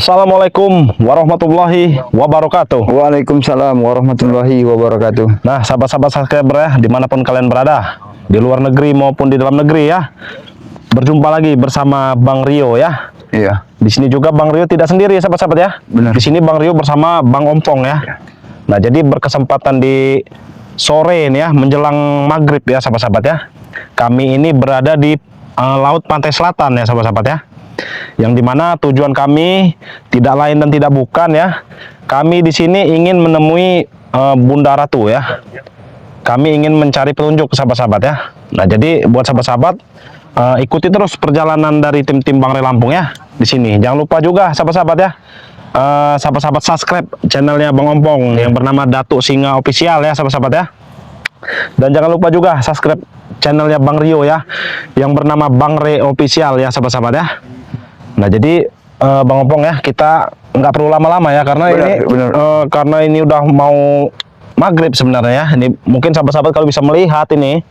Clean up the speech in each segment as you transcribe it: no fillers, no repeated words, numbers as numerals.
Assalamualaikum warahmatullahi wabarakatuh. Waalaikumsalam warahmatullahi wabarakatuh. Nah, sahabat-sahabat subscriber ya, dimanapun kalian berada, di luar negeri maupun di dalam negeri ya, berjumpa lagi bersama Bang Rio ya. Iya. Di sini juga Bang Rio tidak sendiri ya, sahabat-sahabat ya. Benar. Di sini Bang Rio bersama Bang Ompong ya. Nah, jadi berkesempatan di sore ini ya, menjelang maghrib ya, sahabat-sahabat ya. Kami ini berada di laut pantai selatan ya, sahabat-sahabat ya. Yang dimana tujuan kami tidak lain dan tidak bukan ya, kami di sini ingin menemui Bunda Ratu ya. Kami ingin mencari petunjuk sahabat-sahabat ya. Nah, jadi buat sahabat-sahabat ikuti terus perjalanan dari tim-tim Bang Ray Lampung ya di sini. Jangan lupa juga sahabat-sahabat ya, sahabat-sahabat subscribe channelnya Bang Ompong yang bernama Datuk Singa Official ya, sahabat-sahabat ya. Dan jangan lupa juga subscribe channelnya Bang Rio ya, yang bernama Bang Ray Official ya, sahabat-sahabat ya. Nah, jadi Bang Ompong ya, kita nggak perlu lama-lama ya, karena karena ini udah mau maghrib sebenarnya ya. Ini mungkin sahabat-sahabat kalau bisa melihat ini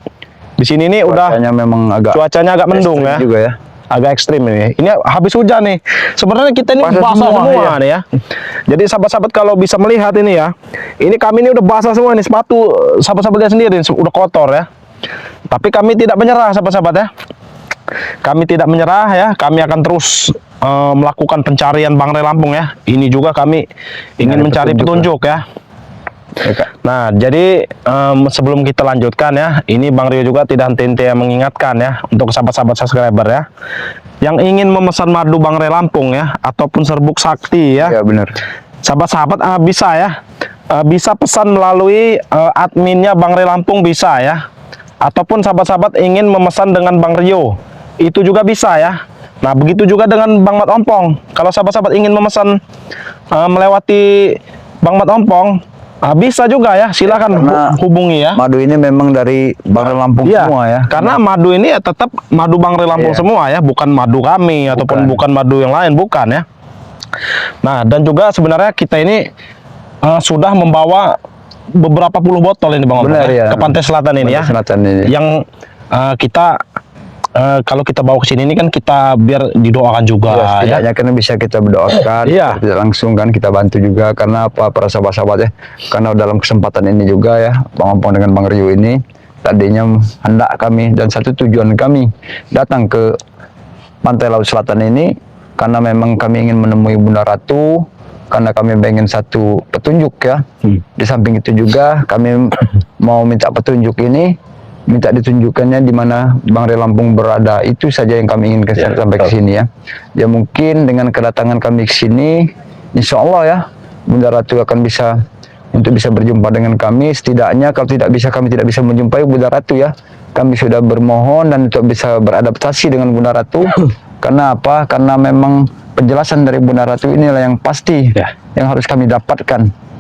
di sini nih Cuacanya memang cuacanya agak mendung ya. Juga ya. Agak ekstrim ini. Ini habis hujan nih. Sebenarnya kita ini basah semua nih ya. Jadi sahabat-sahabat kalau bisa melihat ini ya, ini kami ini udah basah semua nih, sepatu sahabat-sahabat lihat sendiri udah kotor ya. Tapi kami tidak menyerah sahabat-sahabat ya. Kami tidak menyerah ya, kami akan terus melakukan pencarian Bang Ray Lampung ya. Ini juga kami ingin mencari petunjuk ya. Nah, jadi sebelum kita lanjutkan ya, ini Bang Rio juga tidak henti-henti mengingatkan ya, untuk sahabat-sahabat subscriber ya, yang ingin memesan madu Bang Ray Lampung ya, ataupun serbuk sakti ya. Ya benar. Sahabat-sahabat bisa ya, bisa pesan melalui adminnya Bang Ray Lampung bisa ya. Ataupun sahabat-sahabat ingin memesan dengan Bang Rio, itu juga bisa ya. Nah, begitu juga dengan Bang Mat Ompong. Kalau sahabat-sahabat ingin memesan melewati Bang Mat Ompong, bisa juga ya, silakan hubungi ya. Madu ini memang dari Bang Ray Lampung semua ya. Karena madu ini ya tetap madu Bang Ray Lampung semua ya, bukan madu kami ataupun bukan madu yang lain, bukan ya. Nah, dan juga sebenarnya kita ini sudah membawa beberapa puluh botol ini Bang Ompong ya, ke Pantai Selatan ini ya. Yang kita kalau kita bawa ke sini ini kan kita biar didoakan juga ya. Setidaknya kan bisa kita berdoakan, tidak langsung kan kita bantu juga, karena apa, para sahabat-sahabat ya. Karena dalam kesempatan ini juga ya, Bang Ompong dengan Bang Rio ini tadinya hendak kami dan satu tujuan kami datang ke Pantai Laut Selatan ini karena memang kami ingin menemui Bunda Ratu, karena kami ingin satu petunjuk ya. Di samping itu juga kami mau minta petunjuk ini, minta ditunjukkannya di mana Bang Ray Lampung berada. Itu saja yang kami ingin sampai ke sini ya. Ya mungkin dengan kedatangan kami ke sini, insya Allah ya, Bunda Ratu akan bisa berjumpa dengan kami. Setidaknya kalau kami tidak bisa menjumpai Bunda Ratu ya, kami sudah bermohon dan untuk bisa beradaptasi dengan Bunda Ratu. Karena apa? Karena memang penjelasan dari Bunda Ratu inilah yang pasti yang harus kami dapatkan.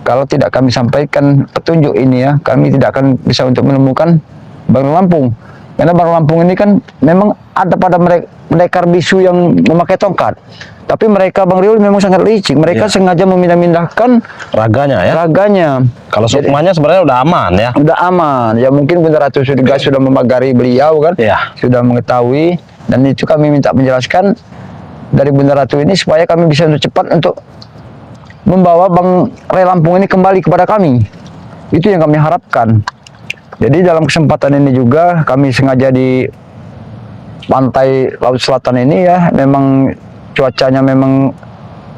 Kalau tidak kami sampaikan petunjuk ini ya, kami tidak akan bisa untuk menemukan Bang Ray Lampung. Karena Bang Ray Lampung ini kan memang ada pada pendekar bisu yang memakai tongkat. Tapi mereka Bang Rio memang sangat licik. Mereka sengaja memindah-mindahkan raganya ya. Kalau sukmanya sebenarnya udah aman ya. Udah aman. Ya mungkin Bunda Ratu sudah memagari beliau kan. Sudah mengetahui, dan itu kami minta menjelaskan dari Bunda Ratu ini supaya kami bisa cepat untuk membawa Bang Ray Lampung ini kembali kepada kami. Itu yang kami harapkan. Jadi dalam kesempatan ini juga kami sengaja di Pantai Laut Selatan ini ya, memang cuacanya memang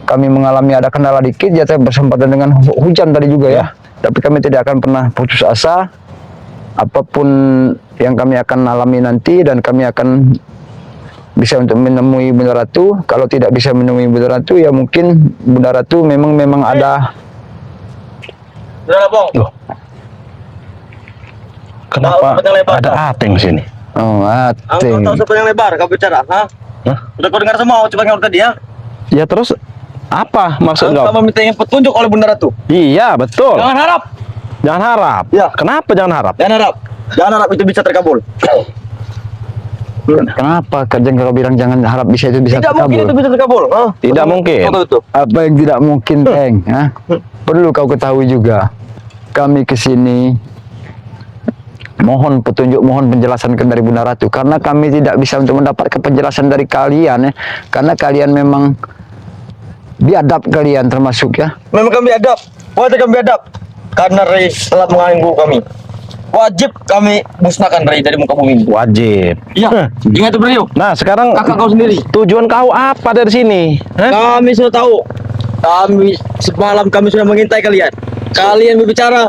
kami mengalami ada kendala dikit ya, bersempatan dengan hujan tadi juga ya. Tapi kami tidak akan pernah putus asa apapun yang kami akan alami nanti, dan kami akan bisa untuk menemui Bunda Ratu. Kalau tidak bisa menemui Bunda Ratu ya mungkin Bunda Ratu memang ada. Loh. Kenapa ada Ateng sini? Oh, Ateng. Tahu siapa yang lebar kau bicara, ha? Udah kau dengar semua coba yang tadi ya? Ya terus apa maksud kau? Kamu minta petunjuk oleh Bunda Ratu. Iya, betul. Jangan harap. Jangan harap. Ya. Kenapa jangan harap? Jangan harap. Jangan harap itu bisa terkabul. Kenapa Kajeng kalau bilang jangan harap bisa itu bisa tidak terkabul? Mungkin itu bisa terkabul. Tidak mungkin. Itu. Apa yang tidak mungkin, Teng? Perlu kau ketahui juga. Kami ke sini mohon petunjuk, mohon penjelasan dari Bunda Ratu, karena kami tidak bisa untuk mendapatkan penjelasan dari kalian ya. Karena kalian memang biadab kalian termasuk ya. Memang kami adab. Wajib kami adab. Karena Ray telah mengganggu kami. Wajib kami musnahkan Ray dari muka bumi. Wajib. Iya. Ingat itu beliau. Nah, sekarang Kakak kau sendiri. tujuan kau apa dari sini? Hah? Kami sudah tahu. Kami semalam kami sudah mengintai kalian. Kalian berbicara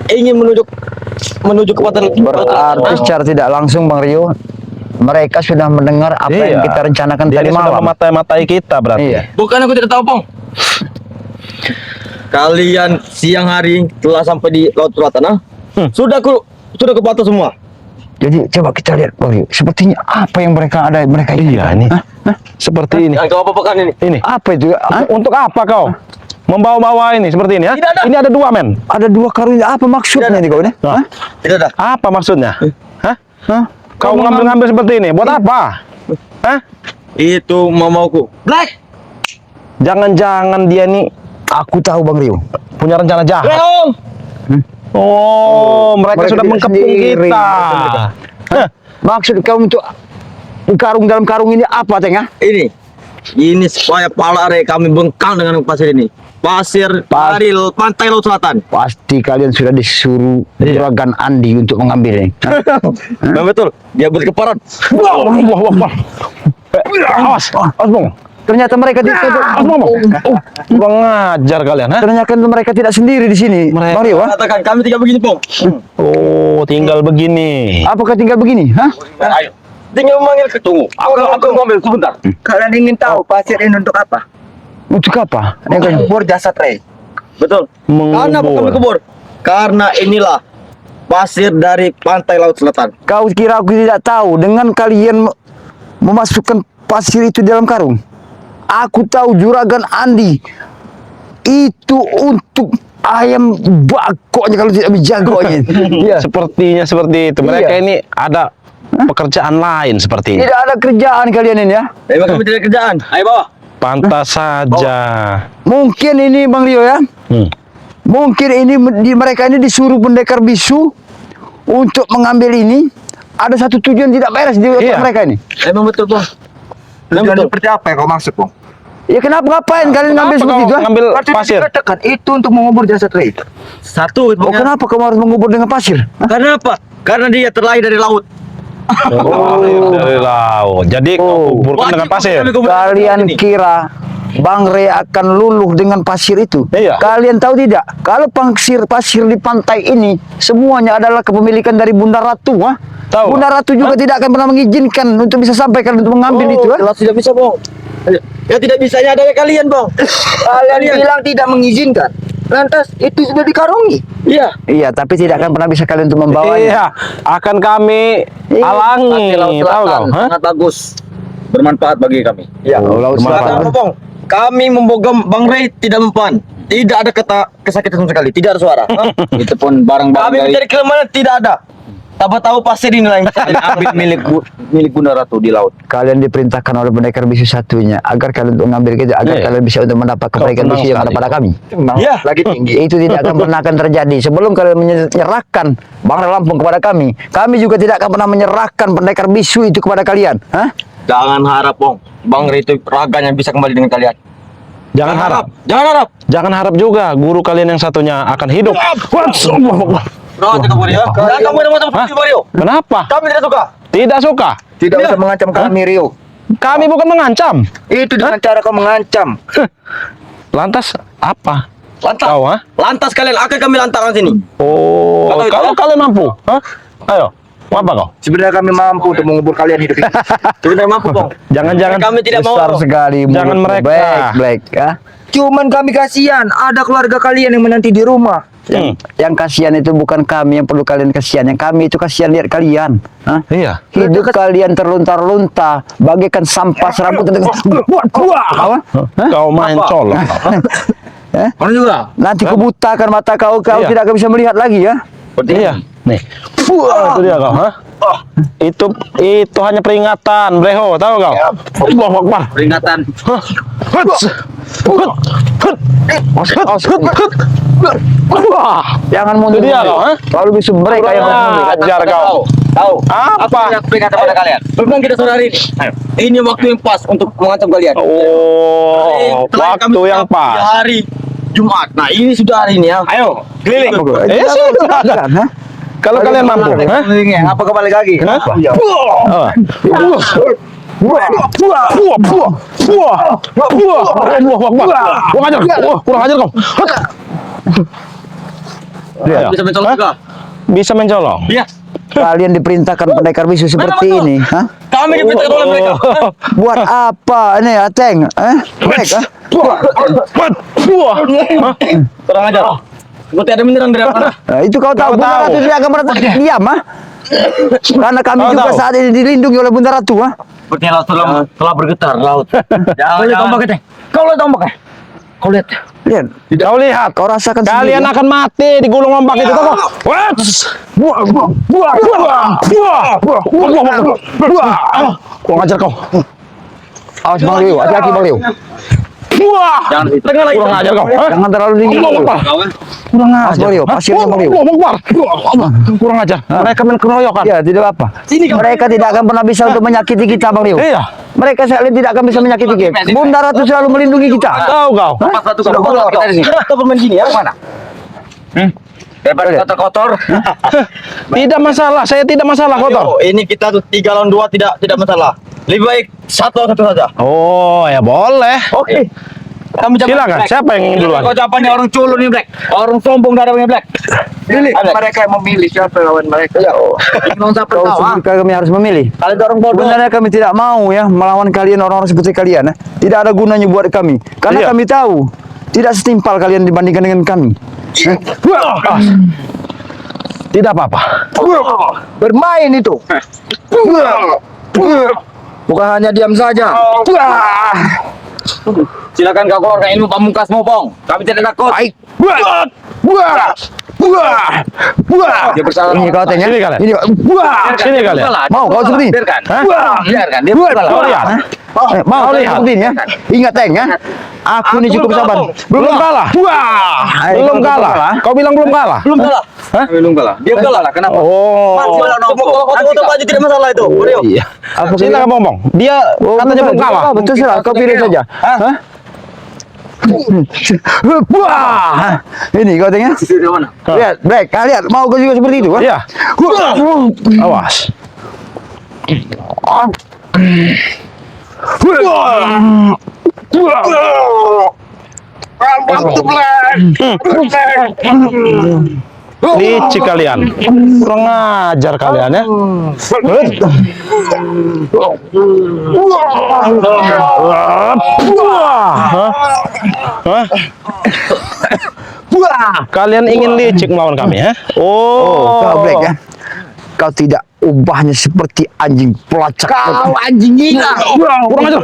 ingin menuju kepada Berarti secara tidak langsung Bang Rio, mereka sudah mendengar apa yang Iya. kita rencanakan Dia tadi sudah malam. mematai-matai kita berarti. Iya. Bukan aku tidak tahu, Pong. Kalian siang hari telah sampai di Laut Selatan, ah? Sudah ke batas semua. Jadi coba kita lihat Bang Rio, sepertinya apa yang mereka ini. Iya, ini. Seperti ini. Kau apa-apakan ini? Ini. Apa itu? Hah? Untuk apa kau? Membawa-bawa ini seperti ini ya? Tidak ada. Ini ada 2 men. Ada 2 karung, apa maksudnya Tidak ada. nih kau ini? Nah. Hah? Tidak ada. Apa maksudnya? Hah? Hah? Kau ngambil-ngambil seperti ini buat apa? Hah? Itu mamauku. Black. Jangan-jangan dia nih Aku tahu Bang Rio. punya rencana jahat. Leong. Oh, mereka Mereka sudah tidak mengepung sendiri. kita. Hah? Maksud kau untuk karung dalam karung ini apa tengah? Ini supaya pala Ray kami bengkang dengan pasir ini. Pasir dari pantai Laut Selatan. Pasti kalian sudah disuruh Juragan Andi untuk mengambil ini. Hah? Nah, betul. Dia berkeparan. Wah. Awas, Bang. Ternyata mereka tidak. Kurang ngajar kalian, ha? Ternyata mereka tidak sendiri di sini. Mereka- Bang Rio, ha? Katakan kami tinggal begini, Pong. Oh, tinggal begini. Apakah tinggal begini? Hah? Ayo. Tinggal memanggil ke tunggu. Aku ngambil sebentar. Kalian ingin tahu pasir ini untuk apa? Untuk apa? Mengubur jasad Ray. Betul. Karena Mengubur. kami kubur. Karena inilah pasir dari pantai Laut Selatan. Kau kira aku tidak tahu dengan kalian memasukkan pasir itu dalam karung? Aku tahu Juragan Andi itu untuk ayam bakoknya kalau tidak jagonya. Iya. Sepertinya seperti itu. Mereka Iya. ini ada pekerjaan lain seperti ini. Tidak ada kerjaan kalian ini ya. Memang kami tidak ada kerjaan. Ayo bawa. Pantas saja. Mungkin ini Bang Rio ya. Hmm. Mungkin ini mereka ini disuruh pendekar bisu untuk mengambil ini. Ada satu tujuan tidak beres di otak Iya. mereka ini. Emang betul, Pong. Tujuan seperti apa yang kau maksud, Bang? Ya kenapa ngapain kalian ngambil Kenapa seperti kau itu? ngambil Berarti pasir? dikatakan itu untuk mengubur jasad Ray. Satu, Oh, kenapa kamu harus mengubur dengan pasir? Karena apa? Karena dia terlahir dari laut. Dari laut. Jadi kau kuburkan dengan pasir. Kami kubur Kalian di sini. kira Bang Ray akan luluh dengan pasir itu? Iya. Kalian tahu tidak? Kalau pasir di pantai ini semuanya adalah kepemilikan dari Bunda Ratu, ha? Tahu. Bunda Ratu juga tidak akan pernah mengizinkan untuk bisa sampaikan untuk mengambil itu, ha? Jelas tidak bisa, Bang. Ya tidak bisanya adalah kalian, Bang. Kalian bilang tidak mengizinkan. Lantas itu sudah dikarungi. Iya. Iya, tapi tidak akan pernah bisa kalian untuk membawanya. Iya, akan kami halangi. Pantai Laut Tahu Selatan kau? Hah? sangat bagus. Bermanfaat bagi kami. Ya, Laut bermanfaat. Selatan. Kata apa, Bang? Kami membogam Bang Ray tidak mempan. Tidak ada kata kesakitan sama sekali. Tidak ada suara. Hah? Itu pun barang-barang Kami dari mencari kelemahan tidak ada. Tahu pasir inilah yang ambil milik Bunda Ratu di laut. Kalian diperintahkan oleh pendekar bisu satunya agar kalian untuk mengambil kita, agar Iya. kalian bisa untuk mendapat kebaikan tenang bisu yang ada sekali, pada kau. kami. Iya. lagi tinggi. Itu tidak akan pernah akan terjadi sebelum kalian menyerahkan Bangsa Lampung kepada kami. Kami juga tidak akan pernah menyerahkan pendekar bisu itu kepada kalian. Hah? Jangan harap, Bang. Bang Ray itu raganya bisa kembali dengan kalian. Jangan harap. Jangan harap. Jangan harap juga guru kalian yang satunya akan hidup. Rawat kita Mario. Jangan kamu yang macam Hah? seperti Mario. Kenapa? Kami tidak suka. Tidak suka. Tidak Iya. usah mengancam kami, Rio. Kami bukan mengancam. Itu dengan cara kau mengancam. Lantas apa? Lantas. Kau, ha? Lantas kalian akan kami lantarkan sini. Oh, Kau tahu itu, kalau ya? kalian mampu, hah? Ayo, mau apa kau? Sebenarnya kami mampu untuk mengubur kalian hidup ini. Sebenarnya mampu, Bang. Jangan-jangan Kami tidak mau. Besar sekali. Jangan mulutmu. mereka. Black, ya. Cuman kami kasihan, ada keluarga kalian yang menanti di rumah. Yang kasihan itu bukan kami yang perlu kalian kasihan, yang kami itu kasihan lihat kalian. Hah? Iya. Hidup kalian terluntar-luntar, bagaikan sampah serabut. Apa? Kau main colok. Kamu juga. Nanti kubutakan mata kau, kau Iya. tidak akan bisa melihat lagi ya. Iya. Nih. Itu dia kau, hah? Itu hanya peringatan, Breho, tahu kau? Allahu Akbar. Peringatan. Hah? Huts. Jangan mundur. Itu dia kau, ha? Kalau bisa break kayak Ajar kau. Tahu? Apa? Aku berikan kepada kalian. Memang kita sore hari ini. Ini waktu yang pas untuk mengancam kalian. Oh, Selain waktu kami yang di pas. hari Jumat. Nah, ini sudah hari ini ya. Ayo, keliling. Silakan. Kalau kalian mampu, ha? Apa kembali lagi? Kenapa? Kurang ajar kau. Bisa mencolok juga. Bisa mencolok. Iya. Kalian diperintahkan pendekar bisu seperti Mana, ini, hah? Kami diperintahkan oleh mereka. Buat apa ini, Ateng? Break, ah? Kurang ajar. Seperti ada menyerang dari mana? Nah, itu kau tahu. Kau Bunda tahu. Ratu tidak akan pernah diam, ah? Karena kami Kau juga tahu. saat ini dilindungi oleh Bunda Ratu, ah? Sepertinya laut telah bergetar laut. Kau lihat tombak itu? Kau lihat tombaknya? Kau lihat. Lihat, Kau lihat, kau rasakan kalian sendiri. akan mati di gulung ombak itu. Kau. Kurang ajar kau. Awas Bang Liu, hati-hati Bang Liu. Jangan tengah lagi. Kurang ajar kau. Jangan terlalu tinggi. Kurang Awas Bang Liu, pasirnya Bang Liu. Kurang ajar. Mereka main keroyokan. Ya, tidak apa. Mereka tidak akan pernah bisa untuk menyakiti kita, Bang Liu. Iya. Mereka sekali tidak akan bisa menyakiti kita. Bunda Ratu selalu melindungi kita. Tahu kau. Pas satu kalau kita di sini. Kenapa pemain gini ya? Mana? Daripada kotor-kotor. Tidak masalah, saya tidak masalah kotor. Ayo, ini kita tuh 3 lawan 2 tidak masalah. Lebih baik 1 lawan 1 saja. Oh, ya boleh. Oke. Kamu Silakan, siapa yang ingin duluan? Kau jawabannya orang culun nih Black. Orang sombong darah Black. Pilih. Mereka yang memilih siapa lawan mereka. Ya. Ingin siapa Kau tahu? ah? kami harus memilih. Kalian orang bodoh. Sebenarnya kami tidak mau ya melawan kalian orang-orang seperti kalian. Tidak ada gunanya buat kami. Karena Iya. kami tahu tidak setimpal kalian dibandingkan dengan kami. Tidak apa-apa. Bermain itu. Bukan hanya diam saja. Silakan kau keluarkan ilmu pamungkasmu, Pong. Kami tidak takut. Baik. Dia bersalah. Ini kau tanya. Sini kalian. Ini. Sini kalian. Mau kau seperti ini? Biarkan. Hah? Biarkan. Dia bersalah. Kau lihat. Mau kau lihat. seperti ini ya? Ingat Teng ya. Aku ini cukup sabar. Belum kalah. Belum kalah. Kau bilang belum kalah. Belum kalah. Hah? Belum kalah. Dia kalah. Kenapa? Oh. Kalau kotor-kotor aja tidak masalah itu. Beliau. Iya. Apa Silakan ngomong. Dia katanya belum kalah. Betul salah. Kau pilih saja. Hah? Wah, ini kau tengok. Di mana? Lihat, Black. Lihat, mau kau juga seperti itu? Ha? Iya. Awas. Licik kalian. Kurang ajar kalian ya. Hah? Hah? Kalian ingin licik melawan kami ya? Oh, kau Black ya. Kau tidak ubahnya seperti anjing pelacak. Kau anjing gila. Kurang ajar.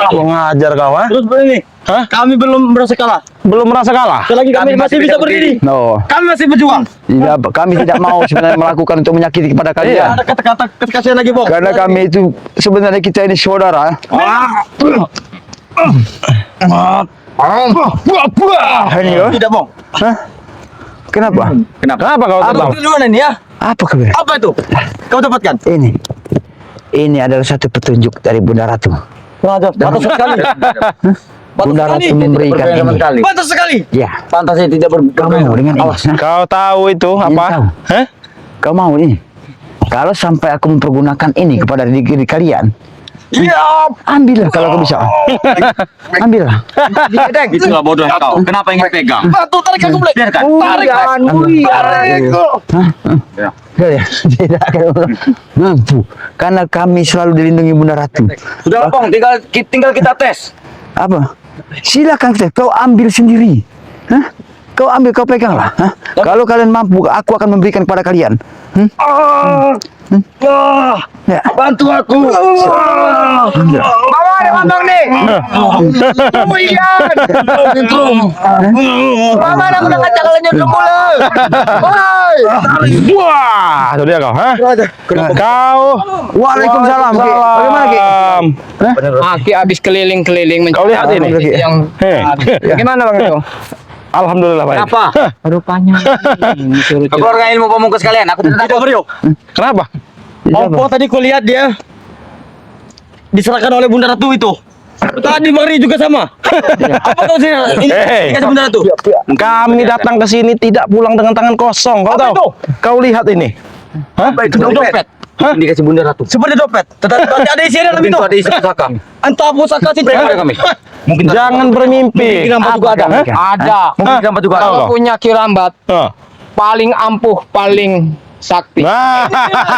Kurang ajar kau ha? Terus begini. Hah? Kami belum merasa kalah. Belum merasa kalah? Selagi kami masih bisa berdiri. No, Kami masih berjuang. tidak, kami tidak mau sebenarnya melakukan untuk menyakiti kepada kalian. Ada kata-kata kasihan lagi, Bong. Karena kami itu sebenarnya kita ini saudara. Ini loh. Tidak, Bong. Hah? Kenapa? Kenapa kau Abang tertawa? duluan ini ya. Apa kabar? Apa itu? Kau dapatkan? Ini adalah satu petunjuk dari Bunda Ratu. Pantas sekali. Bunda Ratu memberikan ini. Pantas sekali. Ya, Pantasnya tidak kau mau dengan ini? Hah? Kau tahu itu apa? tahu. Hah? Kau mau ini? Kalau sampai aku mempergunakan ini kepada diri kalian, ambillah kalau kau bisa. Ambillah. Itulah bodoh kau. Kenapa ingin pegang? Batu tarik aku boleh. Biarkan. Tarik. Ya, tidak akan mampu. Karena kami selalu dilindungi Bunda Ratu. Sudah, Bong. Tinggal kita tes. Apa? Silakan kau ambil sendiri. Hah? Kau ambil, kau peganglah. Hah? Kalau kalian mampu, aku akan memberikan kepada kalian. Ya. Bantu aku. Bawa ada mantong nih. Oh iya. Mama nak kena kacang kalau nyuruh mula. Woi. Wah, itu dia kau, ha? Kau. Waalaikumsalam, Ki. Bagaimana, Ki? Aki habis keliling-keliling Kau lihat ini. yang Heh. bagaimana Bang itu? Alhamdulillah baik. Apa? Rupanya disuruh Keluarga ilmu pamungkas kalian. Aku tidak tahu Brio. Kenapa? Opo tadi ku lihat dia diserahkan oleh Bunda Ratu itu. Tadi Mari juga sama. Apa kau sih ini? Hei. Dikasih Bunda Ratu. Kami datang ke sini tidak pulang dengan tangan kosong. Kau Apa tahu? itu? Kau lihat ini. Hah? Itu dompet. Hah? Dikasih Bunda Ratu. Seperti dompet. Tetapi ada isi dalam itu. Ada isi pusaka. Entah pusaka sih. Kami. Mungkin Jangan bermimpi. Kirambat juga ada. ada. Mungkin kirambat juga ada. Kalau punya kirambat Hah. paling ampuh, paling sakti. Nah.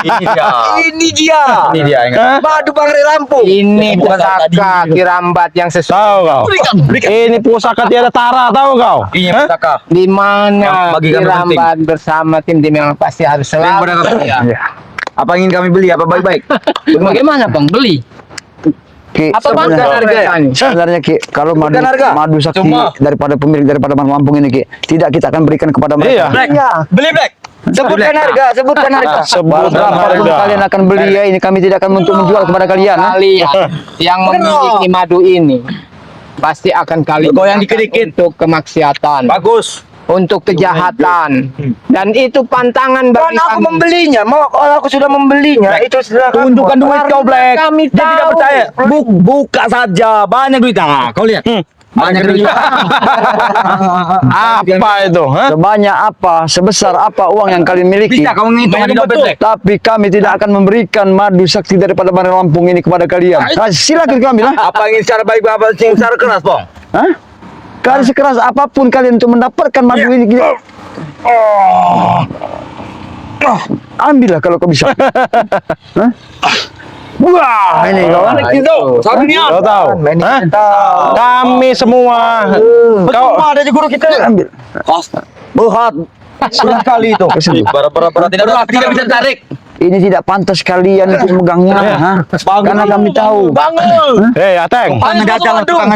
Ini dia. Ini dia. Hah? Madu Bang Lampung. Ini pusaka kirambat yang Tahu sesuai. kau? Ini pusaka tiada tara, tahu kau? Ini Hah? pusaka. Di mana Yang bagi kami kirambat bersama tim-tim yang pasti harus Yang selalu. pada kami. Ya. Apa ingin kami beli? Apa baik-baik? Bagaimana Bang beli? Ki, Apa Bang sebenarnya- sebenarnya Ki, kalau madu, harga. madu sakti Cuma- daripada pemilik daripada Bang Lampung ini Ki, tidak kita akan berikan kepada mereka. Iya. Iya. Beli black. Sebutkan harga, sebutkan harga. Sebutkan Berapapun harga. kalian akan beli ya, ini kami tidak akan untuk menjual kepada kalian. ha? Kalian yang memiliki madu ini pasti akan kalian Goyang gunakan dikit-dikit. untuk kemaksiatan, Bagus. untuk kejahatan, dan itu pantangan Kan bagi aku kami. membelinya, mau kalau aku sudah membelinya, itu silakan. Tunjukkan duit kau black. Kami Dia tidak tahu. percaya. Buka saja. Banyak duit. Nah, kau lihat. Banyak duit. Apa itu? Hah? Sebanyak apa, sebesar apa uang yang kalian miliki. Bisa kau ngitung di dompet black. Tapi kami tidak akan memberikan madu sakti daripada Bang Lampung ini kepada kalian. Nah, silakan kau ambil. Ha? Apa ingin secara baik apa ingin secara keras, Bang? Hah? Kali sekeras apapun kalian untuk mendapatkan madu ini. Ambillah kalau kau bisa. Hah? Wah, ini kawan. Kau tahu? Hah? Kami semua. Kau ada aja guru kita. Ambil. Berat. Sekali itu. Berat tidak bisa tarik. Ini tidak pantas kalian untuk megangnya. Ha? Karena kami tahu. Bangun. Hei, Ateng.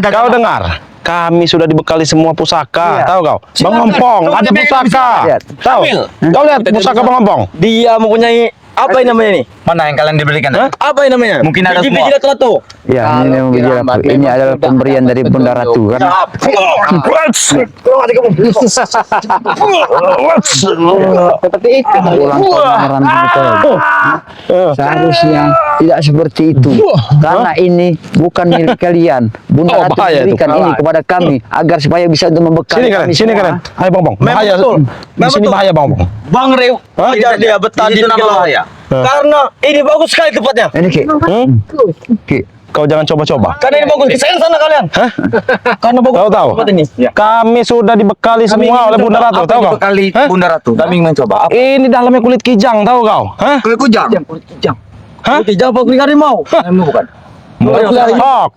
Kau dengar? Kami sudah dibekali semua pusaka, tahu kau? Bang Ompong ada pusaka. Lihat. Tahu? Kau lihat pusaka Bang Ompong? Dia mempunyai apa yang namanya nih? Mana yang kalian diberikan? Apa yang namanya? Mungkin ada semua. Biji Ratu. Ya, ini Kalau Biji kirambat Ratu. Ini memang adalah sudah pemberian dari betul-betul Bunda Ratu kan. Seperti itu. Ulang tahun itu. Seharusnya tidak seperti itu. Karena ini bukan milik kalian. Bunda Oh, Ratu bahaya itu. berikan ini kepada kami agar supaya bisa untuk membekali Sini kalian, kami sini semua. kalian. Hai Bang Ompong. Bahaya. betul. Di sini betul. bahaya Bang Ompong. Bang Reu. Hah? Tidak dia betah di nama saya. Karena ini bagus sekali tempatnya. Ini Ki. Ki. Kau jangan coba-coba. Karena ini bagus. Saya sana kalian. Karena bagus. Tahu tahu. Tempat ini. Kami sudah dibekali semua oleh Bunda Ratu, tahu kau? Kali Hah? Bunda Ratu. Kami ingin mencoba. Ini dalamnya kulit kijang, tahu kau? Hah? Kulit kujang. Hah? Kulit kujang apa kulit harimau? Harimau bukan. Hok.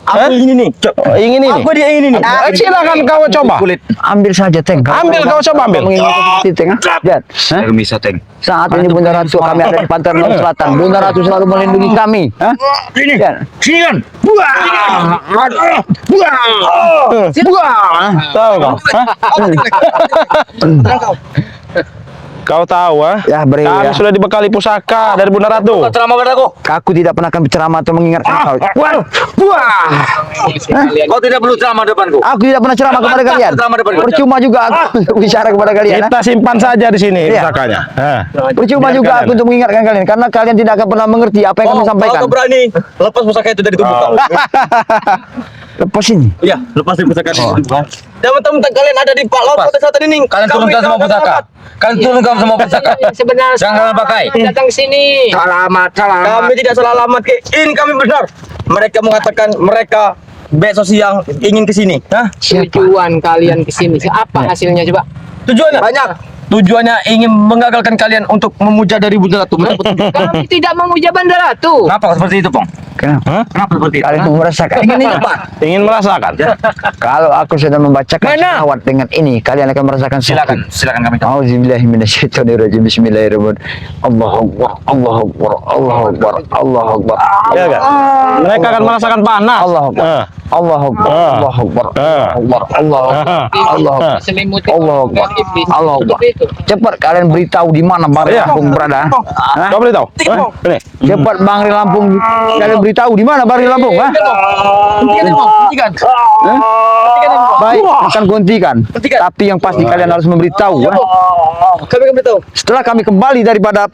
Aku ingin ini. Oh, ingin ini. Aku dia ingin ini. Silakan kau coba. Kulit. Ambil saja, Teng. Ambil, kau coba ambil. Menginginkan seperti Teng. Ha? Lihat. Ha? Bisa teng. Saat ini Bunda Ratu kami ada di pantai Laut Selatan. Bunda Ratu selalu melindungi kami. Ha? Ini. Lihat. Sini kan. Tahu kau? Hah? Kau tahu, ah? Ya, beri Kami ya. sudah dibekali pusaka dari Bunda Ratu. Ceramah pada aku. Aku tidak pernah akan berceramah atau mengingatkan kau. Kau tidak perlu ceramah depanku. Aku tidak pernah ceramah kepada kalian. Ceramah depan. Percuma juga aku bicara kepada kalian. ha? Kita simpan saja di sini Iya. pusakanya. Hah. Percuma Biar juga kalian. aku untuk mengingatkan kalian karena kalian tidak akan pernah mengerti apa yang kami sampaikan. Kau berani lepas pusaka itu dari tubuh kau. Lepas ini. Iya, lepasin pusaka itu. Dan teman-teman kalian ada di Pak Laut pada saat ini. Kalian turunkan semua pusaka. Kalian turunkan semua pusaka. Sebenarnya Jangan kalian pakai. datang sini. Selamat. Kami tidak salah alamat ke. Ini kami benar. Mereka mengatakan mereka besok siang ingin ke sini. Hah? Tujuan kalian ke sini. Apa hasilnya coba? Tujuannya banyak. Tujuannya ingin menggagalkan kalian untuk memuja dari Bunda Ratu. Kami tidak memuja Bunda Ratu. Kenapa seperti itu, Pong? Kenapa? Kenapa seperti itu? Kalian mau merasakan? Ingin apa? Ingin merasakan? Kalau aku sudah membacakan selawat dengan ini, kalian akan merasakan Silakan, sakit. silakan kami tahu. Auzubillahi minasyaitonirrajim. Bismillahirrahmanirrahim. Allahu Akbar, Allahu Akbar, Allahu Akbar, Allahu Akbar. Ya kan? Mereka akan merasakan panas. Allahu Akbar. Eh. Allahu Akbar, Allahu Akbar, Allahu Akbar, Allahu Akbar, Allahu Akbar, Diselimuti Allahu Akbar, iblis. Allahu Akbar. Itu. Cepat kalian beritahu di mana Bang Iya. Lampung berada. Hah? Kau boleh tahu? Ini. Cepat Bang Lampung, kalian beritahu di mana Bang Lampung, ha? Baik, akan guntikan. Tapi yang pasti kalian harus memberitahu, ha? Kami akan beritahu. Setelah kami kembali daripada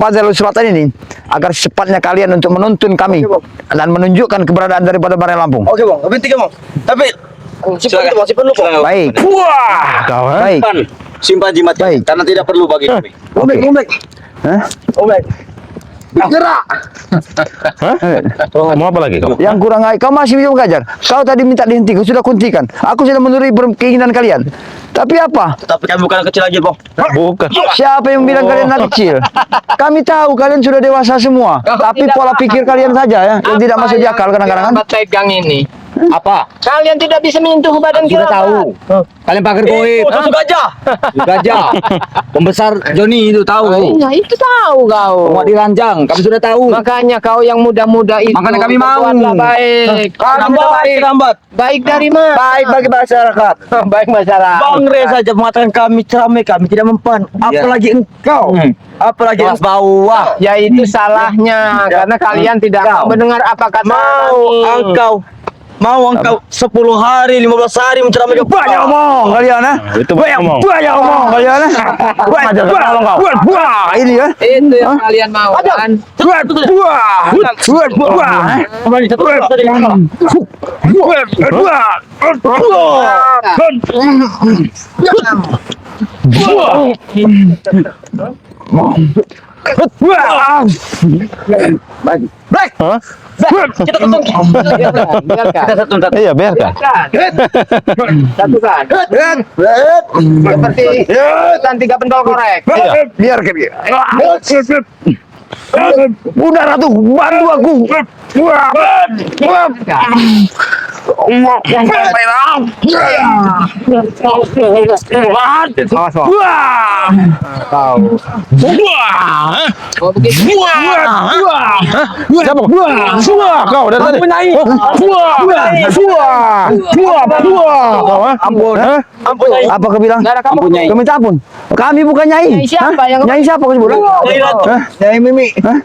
Pasar Selatan ini, agar secepatnya kalian untuk menuntun kami dan menunjukkan keberadaan daripada Bang Lampung. Oke bang, tapi tiga bang. Tapi simpan itu bang, simpan dulu bang. Baik, Wah, kau ha? baik. Simpan jimat Baik. karena tidak perlu bagi kami. Oke. Hah? Gerak. Hah? Mau apa lagi kau? Yang kurang air, kau masih bisa mengajar. Kau tadi minta dihentikan, sudah kuntikan. Aku sudah menuruti keinginan kalian. Tapi apa? Tapi kami bukan anak kecil lagi bang. Bukan. Siapa yang bilang kalian anak kecil? Kami tahu kalian sudah dewasa semua. Tapi pola pikir kalian saja ya, yang tidak masuk di akal kadang-kadang. Apa pegang ini? Apa? Kalian tidak bisa menyentuh badan Sudah kirabat. tahu. Kalian pakai goib. Itu gajah. Gajah. Pembesar Joni itu tahu. Iya, itu tahu kau. Muat diranjang. Kami sudah tahu. Makanya kau yang muda-muda itu. Makanya kami mau. berbuatlah baik. Rambat. Baik dari mana? Baik bagi masyarakat. Baik masyarakat. Bang Re saja mengatakan kami ceramai, kami tidak mempan. Apalagi engkau. Apalagi kelas bawah. Ya itu salahnya karena kalian tidak Kau. mau mendengar apa kata kami. Mau engkau 10 hari, 15 hari menceramai ke Banyak omong kalian, ha? Itu banyak omong. Banyak omong kalian, ha? Buah, ini ya. Itu yang kalian mau kan? Hah? Kita tuntun. Biarkan. Iya, biarkan. Satukan. Seperti dan 3 pentol korek. Iya. Biarkan dia. Bunda Ratu, bantu aku. Oh begitu. Siapa? Buah kau dari tadi. Buah. Kau ha? Ampun. Hah? Ampun. Apa kau bilang? Nggak ada kamu. Kau minta ampun. Kami bukan nyai. Nyai siapa yang- Nyai siapa kau sebut? Hah? Nyai Mimi. Hah?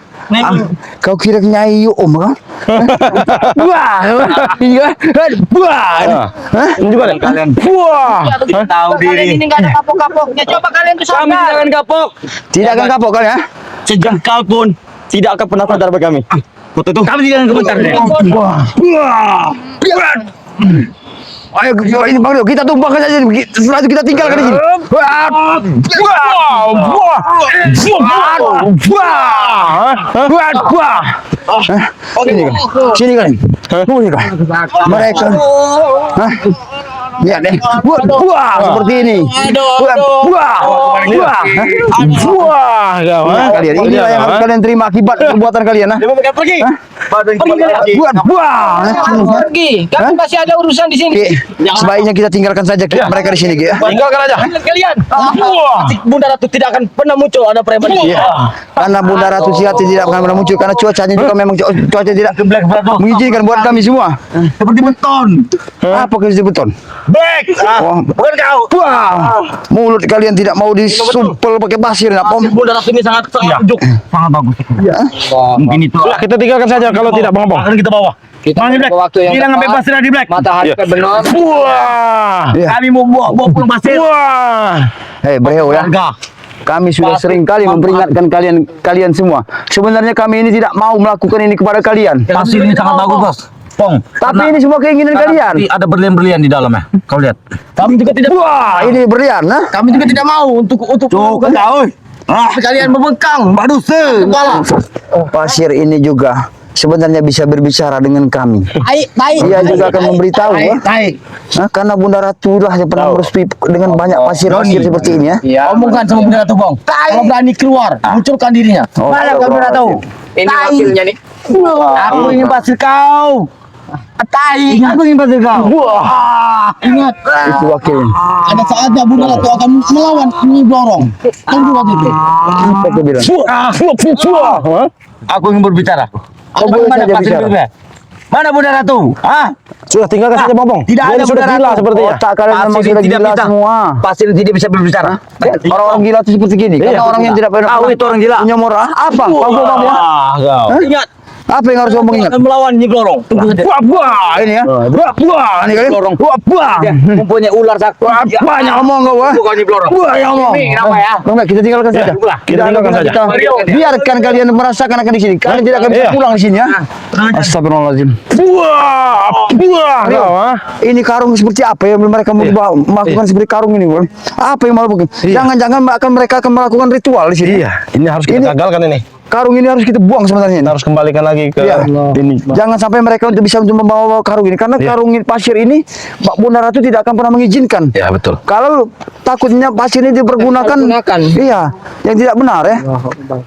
Kau kira nyai Om kau? Buah. Iya. Buah. Ah. Hah? Ini juga deh. Kalian. Buah. Tahu Kalian diri. ini nggak ada kapok-kapoknya. Coba kalian tuh Kami sadar. jangan kapok. Tidak akan kapok kau ya? Sejengkal pun tidak akan pernah sadar bagi kami. Foto itu. Kami tidak akan komentar. Ayo ini Bang Rio, kita tumpahkan saja setelah itu kita tinggalkan di sini. Sini kalian. Sini kalian. Mereka. Hah? Lihat deh. Buah seperti ini. Buah. Buah kau ha? Kalian ini yang harus kalian terima akibat perbuatan kalian. Nah. Pergi. Buah. Pergi. Kami masih ada urusan di sini. Ki, sebaiknya kita tinggalkan saja mereka di sini, Ki. Ya. Tinggalkan aja. Kalian. Bunda Ratu tidak akan pernah muncul ada preman di sini. Karena Bunda Ratu Sihati tidak akan pernah muncul karena cuacanya juga memang cuaca tidak mengizinkan buat kami semua. Seperti beton. Apa kau beton? Black. Wah. Bukan kau. Wah, mulut kalian tidak mau disumpel pakai pasir, nak pom? Bunda Ratu ini sangat ujuk. Sangat bagus. Ya. Mungkin itu. Kita tinggalkan saja kalau tidak Bang Opong. Akan kita bawa. Kita Bang Black. menunggu waktu yang Bilang sampai tepat. pasir di Black. Matahari Iya. terbenam. Buah. Ya. Kami mau bawa pulang pasir. Buah. Hei, Breo ya. Harga. Kami sudah sering kali memperingatkan kalian semua. Sebenarnya kami ini tidak mau melakukan ini kepada kalian. Pasir ini sangat bagus, Bos. Pong. Tapi ini semua keinginan kalian. Ada berlian-berlian di dalamnya. Kau lihat. Kami juga tidak. Wah, ini berlian, nah. Kami juga tidak mau untuk cukup kau. Kalian membengkang, baru Pasir ini juga sebenarnya bisa berbicara dengan kami. Baik. Dia juga akan memberitahu ya. Baik. Nah, karena Bunda Ratu lah yang pernah merestui dengan banyak pasir-pasir seperti ini ya. Ya. Omongkan sama Bunda Ratu, Bang. Kalau berani keluar, munculkan dirinya. Oh, Mana kau tidak tahu? Ini wakilnya nih. Aku ingin pasir kau. Tai, aku ingin pasir kau. Ingat, Itu wakil. ada saatnya Bunda Ratu akan melawan Nyi Blorong. Tunggu waktu itu. Apa kau bilang? Aku ingin berbicara. Kau boleh Mana saja pasir bicara. birunya? Mana Bunda Ratu? Hah? Sudah tinggalkan saja Bang Opong. Tidak Dia ada sudah Bunda gila Ratu. sepertinya. Otak kalian memang sudah gila semua. Pasir tidak bisa berbicara. Orang-orang gila itu seperti gini. Iya. Karena orang yang tidak pernah Kau itu orang gila. punya moral. Apa? Mampu ya? Kau. Ingat, Apa yang harus ngomong ingat? akan melawan Nyi Blorong. Tunggu saja. Wah, ini ya. Wah, ini kali. Wah, Dia mempunyai ular sakti. banyak ngomong kau, wah. Bukan Nyi Blorong. Wah, yang ngomong. Ini kenapa ya? Bang, kita tinggalkan saja. Kita tinggalkan saja. Biarkan kalian merasakan akan di sini. Kalian tidak akan bisa Iya. pulang di sini ya. Astagfirullahaladzim. Kau, ah. Ini karung seperti apa yang mereka mau melakukan seperti karung ini, Bang? Apa yang mau lakukan? Jangan-jangan mereka akan melakukan ritual di sini. Iya, ini harus kita Ini- gagalkan ini. Karung ini harus kita buang sebenarnya. Kita harus kembalikan lagi ke Iya. ini. Jangan sampai mereka bisa untuk membawa karung ini karena karung pasir ini Mbak Bunda Ratu tidak akan pernah mengizinkan. Ya, betul. Kalau takutnya pasir ini dipergunakan, iya, yang tidak benar ya.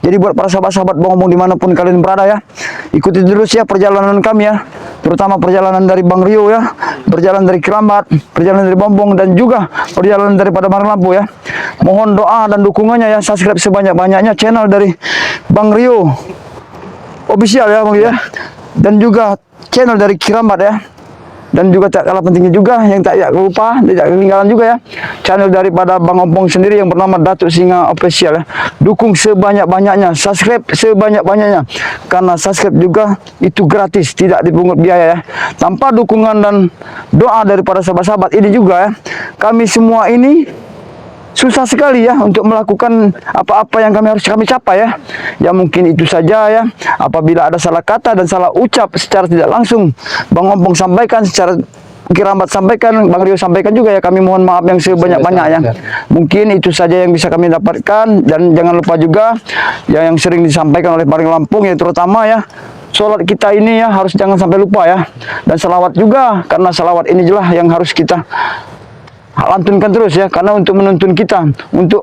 Jadi buat para sahabat-sahabat Bang Opong dimanapun kalian berada ya, ikuti terus ya perjalanan kami ya, terutama perjalanan dari Bang Rio ya, perjalanan dari Kerambat, perjalanan dari Bombong dan juga perjalanan daripada Marlampu ya. Mohon doa dan dukungannya ya, subscribe sebanyak-banyaknya channel dari Bang Rio official ya Bang ya, dan juga channel dari Kerambat ya. Dan juga tak kalah pentingnya juga yang tak lupa, tidak ketinggalan juga ya, channel daripada Bang Opong sendiri yang bernama Datuk Singa Official ya. Dukung sebanyak-banyaknya, subscribe sebanyak-banyaknya, karena subscribe juga itu gratis, tidak dipungut biaya ya. Tanpa dukungan dan doa daripada sahabat-sahabat ini juga ya, kami semua ini susah sekali ya untuk melakukan apa-apa yang kami capai ya. Ya mungkin itu saja ya. Apabila ada salah kata dan salah ucap secara tidak langsung, Bang Opong sampaikan, secara Kerambat sampaikan, Bang Rio sampaikan juga ya, kami mohon maaf yang sebanyak-banyaknya. Mungkin itu saja yang bisa kami dapatkan, dan jangan lupa juga ya yang sering disampaikan oleh Bang Lampung ya, terutama ya sholat kita ini ya harus jangan sampai lupa ya, dan salawat juga, karena salawat ini jelas yang harus kita lantunkan terus ya, karena untuk menuntun kita untuk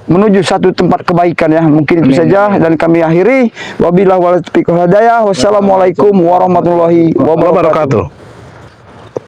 menuju satu tempat kebaikan ya. Mungkin itu saja dan kami akhiri. Wabillahi wal taufiq wal hidayah. Wassalamualaikum warahmatullahi wabarakatuh.